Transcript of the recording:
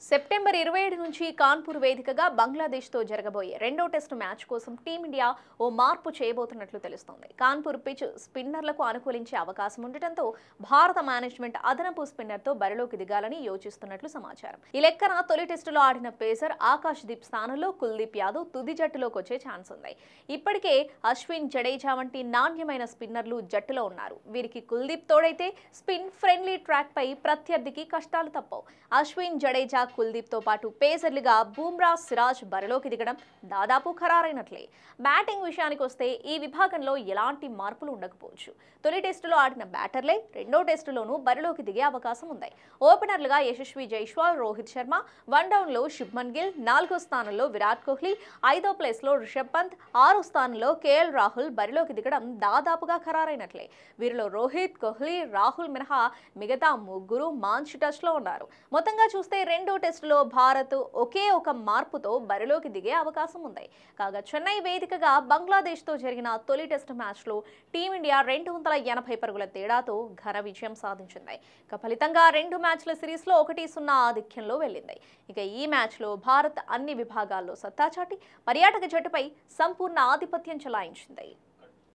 September 27 నుంచి కాన్పూర్ వేదికగా బంగ్లాదేశ్తో జరగబోయే రెండో టెస్టు మ్యాచ్ కోసం టీమిండియా ఓ మార్పు చేయబోతున్నట్లు తెలుస్తోంది. కాన్పూర్ పిచ్ స్పిన్నర్లకు అనుకూలించే అవకాశం ఉండటంతో భారత మేనేజ్మెంట్ అదనపు స్పిన్నర్తో బరిలోకి దిగాలని యోచిస్తున్నట్లు సమాచారం. ఈ లెక్కన తొలి టెస్టులో ఆడిన పేసర్ ఆకాష్ దీప్ స్థానంలో కుల్దీప్ యాదవ్ తుది జట్టులోకి వచ్చే ఛాన్స్ ఉంది. ఇప్పటికే అశ్విన్, జడేజా వంటి నాణ్యమైన స్పిన్నర్లు జట్టులో ఉన్నారు. వీరికి కుల్దీప్ తోడైతే స్పిన్ ఫ్రెండ్లీ ట్రాక్ పై ప్రత్యర్థికి కష్టాలు తప్పవు. అశ్విన్, జడేజా, కుల్దీప్ తో పాటు పేసర్లుగా బూమ్రా, సిరాజ్ బరిలోకి దిగడం దాదాపు ఖరారైనట్లే. బ్యాటింగ్ విషయానికి వస్తే ఈ విభాగంలో ఎలాంటి మార్పులు ఉండకపోవచ్చు. తొలి టెస్టులో ఆడిన బ్యాటర్లే రెండో టెస్టులోనూ బరిలోకి దిగే అవకాశం ఉంది. ఓపెనర్లుగా యశస్వి జైస్వాల్, రోహిత్ శర్మ, వన్ డౌన్ లో శుభ్మన్ గిల్, 4వ స్థానంలో విరాట్ కోహ్లీ, 5వ ప్లేస్ లో రిషబ్ పంత్, 6వ స్థానంలో కేఎల్ రాహుల్ బరిలోకి దిగడం దాదాపుగా ఖరారైనట్లే. వీరిలో రోహిత్, కోహ్లీ, రాహుల్ మినహా మిగతా ముగ్గురు మంచి టచ్ లో ఉన్నారు. మొత్తంగా చూస్తే రెండో టెస్టులో భారత్ ఒకే ఒక మార్పుతో బరిలోకి దిగే అవకాశం ఉంది. కాగా చెన్నై వేదికగా బంగ్లాదేశ్తో జరిగిన తొలి టెస్టు మ్యాచ్లో టీమిండియా 280 పరుగుల తేడాతో ఘన విజయం సాధించింది. ఫలితంగా రెండు మ్యాచ్ల సిరీస్లో 1-0 ఆధిక్యంలో వెళ్లింది. ఇక ఈ మ్యాచ్లో భారత్ అన్ని విభాగాల్లో సత్తా చాటి పర్యాటక జట్టుపై సంపూర్ణ ఆధిపత్యం చెలాయించింది.